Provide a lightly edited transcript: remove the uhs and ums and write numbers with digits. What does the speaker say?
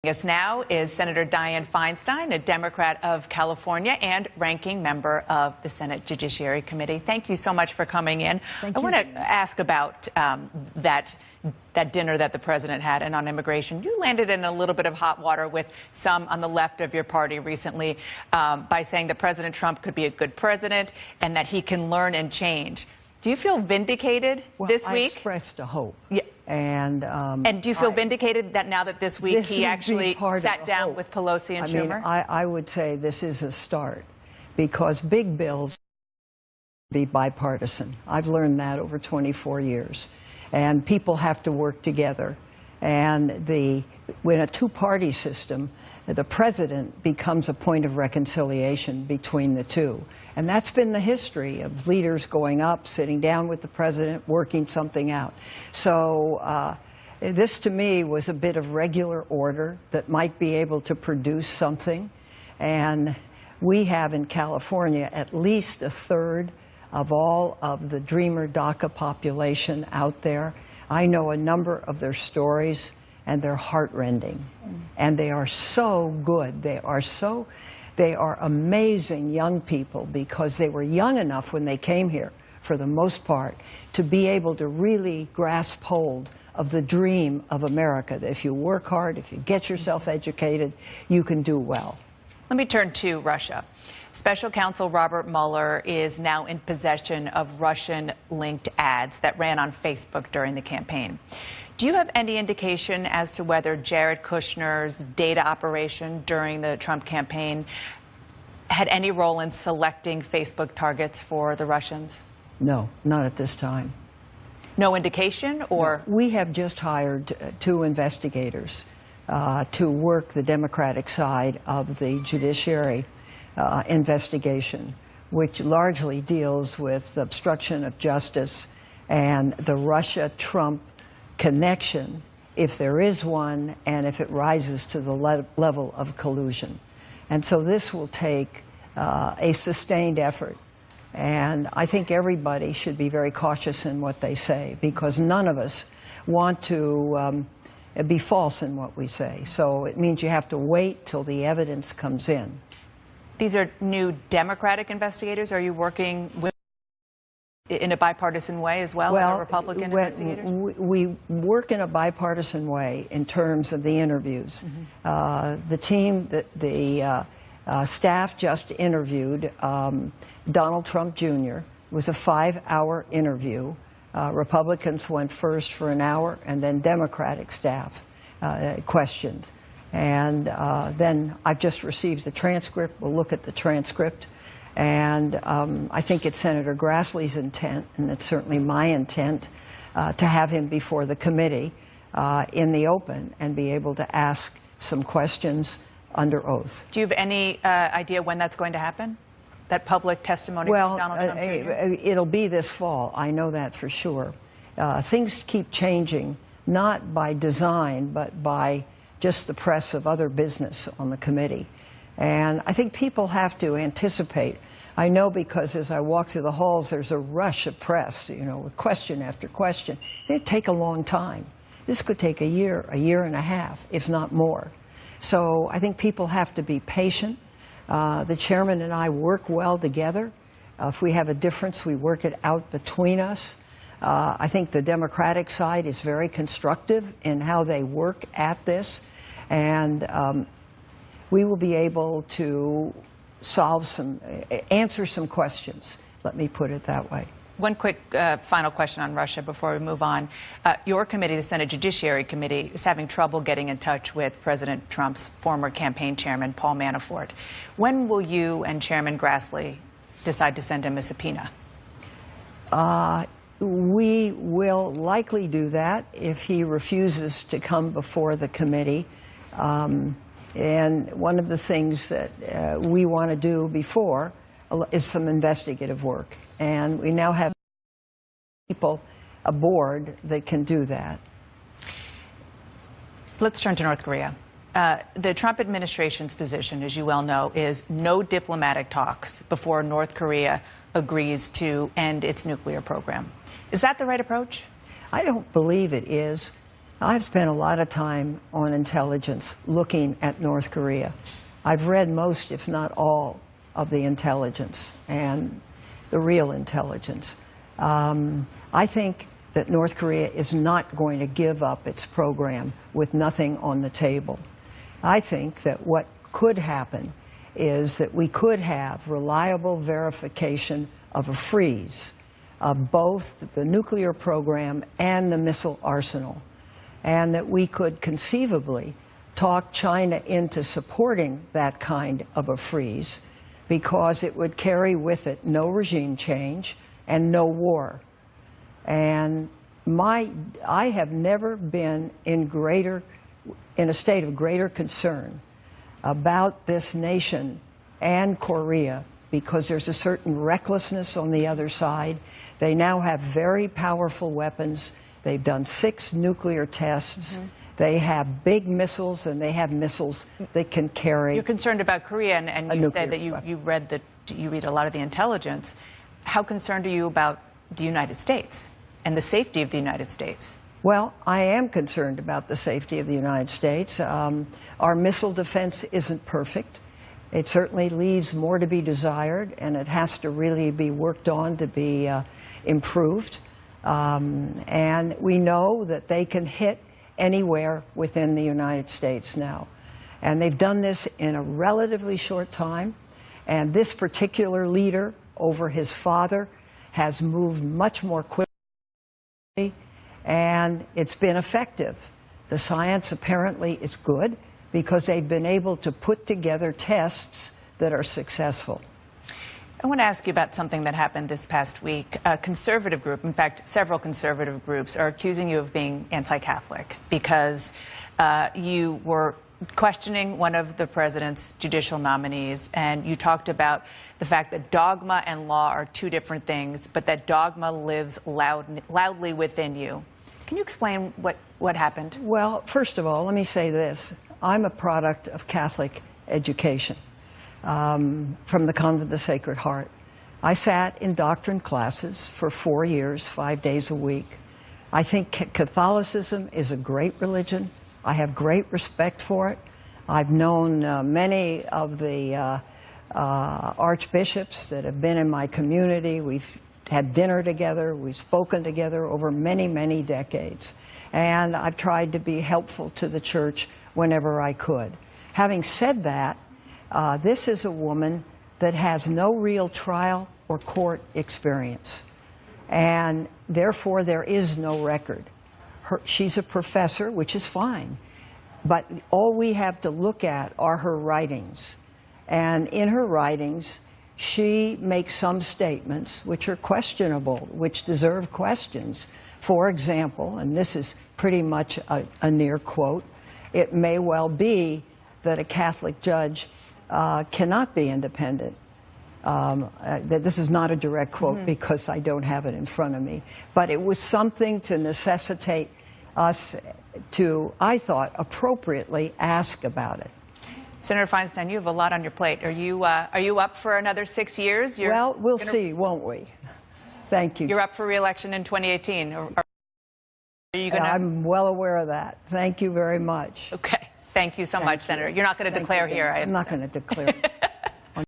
Us now is Senator Dianne Feinstein, a Democrat of California and ranking member of the Senate Judiciary Committee. Thank you so much for coming in. Thank you. I want to ask about that dinner that the president had and on immigration. You landed in a little bit of hot water with some on the left of your party recently by saying that President Trump could be a good president and that he can learn and change. Do you feel vindicated this week? I expressed a hope. Yeah. And do you feel vindicated that now that this week he actually sat down with Pelosi and Schumer? I would say this is a start, because big bills be bipartisan. I've learned that over 24 years. And people have to work together. And when a two-party system, the president becomes a point of reconciliation between the two. And that's been the history of leaders going up, sitting down with the president, working something out. So this, to me, was a bit of regular order that might be able to produce something. And we have in California at least a third of all of the Dreamer DACA population out there. I know a number of their stories, and they're heartrending. And they are so good. They are amazing young people, because they were young enough when they came here, for the most part, to be able to really grasp hold of the dream of America. That if you work hard, if you get yourself educated, you can do well. Let me turn to Russia. Special Counsel Robert Mueller is now in possession of Russian-linked ads that ran on Facebook during the campaign. Do you have any indication as to whether Jared Kushner's data operation during the Trump campaign had any role in selecting Facebook targets for the Russians? No, not at this time. No indication, or? No. We have just hired 2 investigators to work the Democratic side of the judiciary investigation, which largely deals with obstruction of justice and the Russia-Trump connection, if there is one, and if it rises to the level of collusion. And so this will take a sustained effort. And I think everybody should be very cautious in what they say, because none of us want to be false in what we say. So it means you have to wait till the evidence comes in. These are new Democratic investigators. Are you working with in a bipartisan way as well, as a Republican investigator? We work in a bipartisan way in terms of the interviews. The team, the staff just interviewed Donald Trump Jr. It was a 5-hour interview. Republicans went first for an hour, and then Democratic staff questioned. And then I've just received the transcript. We'll look at the transcript. And I think it's Senator Grassley's intent, and it's certainly my intent, to have him before the committee in the open and be able to ask some questions under oath. Do you have any idea when that's going to happen? That public testimony from Donald Trump Jr.? It'll be this fall. I know that for sure. Things keep changing, not by design, but by just the press of other business on the committee. And I think people have to anticipate. I know, because as I walk through the halls, there's a rush of press, you know, with question after question. It'd take a long time. This could take a year and a half, if not more. So I think people have to be patient. The chairman and I work well together. If we have a difference, we work it out between us. I think the Democratic side is very constructive in how they work at this. And we will be able to answer some questions. Let me put it that way. One quick final question on Russia before we move on. Your committee, the Senate Judiciary Committee, is having trouble getting in touch with President Trump's former campaign chairman, Paul Manafort. When will you and Chairman Grassley decide to send him a subpoena? We will likely do that if he refuses to come before the committee. And one of the things that we want to do before is some investigative work. And we now have people aboard that can do that. Let's turn to North Korea. The Trump administration's position, as you well know, is no diplomatic talks before North Korea agrees to end its nuclear program. Is that the right approach? I don't believe it is. I've spent a lot of time on intelligence looking at North Korea. I've read most, if not all, of the intelligence and the real intelligence. I think that North Korea is not going to give up its program with nothing on the table. I think that what could happen is that we could have reliable verification of a freeze of both the nuclear program and the missile arsenal, and that we could conceivably talk China into supporting that kind of a freeze because it would carry with it no regime change and no war. And I have never been in a state of greater concern about this nation and Korea, because there's a certain recklessness on the other side. They now have very powerful weapons. They've done 6 nuclear tests. Mm-hmm. They have big missiles, and they have missiles that can carry. You're concerned about Korea, and you said that you read a lot of the intelligence. How concerned are you about the United States and the safety of the United States? Well, I am concerned about the safety of the United States. Our missile defense isn't perfect. It certainly leaves more to be desired, and it has to really be worked on to be improved. And we know that they can hit anywhere within the United States now. And they've done this in a relatively short time. And this particular leader over his father has moved much more quickly, and it's been effective. The science apparently is good because they've been able to put together tests that are successful. I want to ask you about something that happened this past week. A conservative group, in fact, several conservative groups, are accusing you of being anti-Catholic because you were questioning one of the president's judicial nominees, and you talked about the fact that dogma and law are 2 different things, but that dogma lives loudly within you. Can you explain what happened? Well, first of all, let me say this. I'm a product of Catholic education from the Convent of the Sacred Heart. I sat in doctrine classes for 4 years, 5 days a week. I think Catholicism is a great religion. I have great respect for it. I've known many of the archbishops that have been in my community. We've had dinner together. We've spoken together over many, many decades. And I've tried to be helpful to the church whenever I could. Having said that, this is a woman that has no real trial or court experience. And therefore, there is no record. She's a professor, which is fine. But all we have to look at are her writings. And in her writings, she makes some statements which are questionable, which deserve questions. For example, and this is pretty much a near quote, it may well be that a Catholic judge cannot be independent. This is not a direct quote because I don't have it in front of me. But it was something to necessitate us to, I thought, appropriately ask about it. Senator Feinstein, you have a lot on your plate. Are you up for another 6 years? Well, we'll see, won't we? Thank you. You're up for re-election in 2018. Are you going to? I'm well aware of that. Thank you very much. Okay. Thank you so much, Senator. You're not going to declare here, I I'm not going to declare.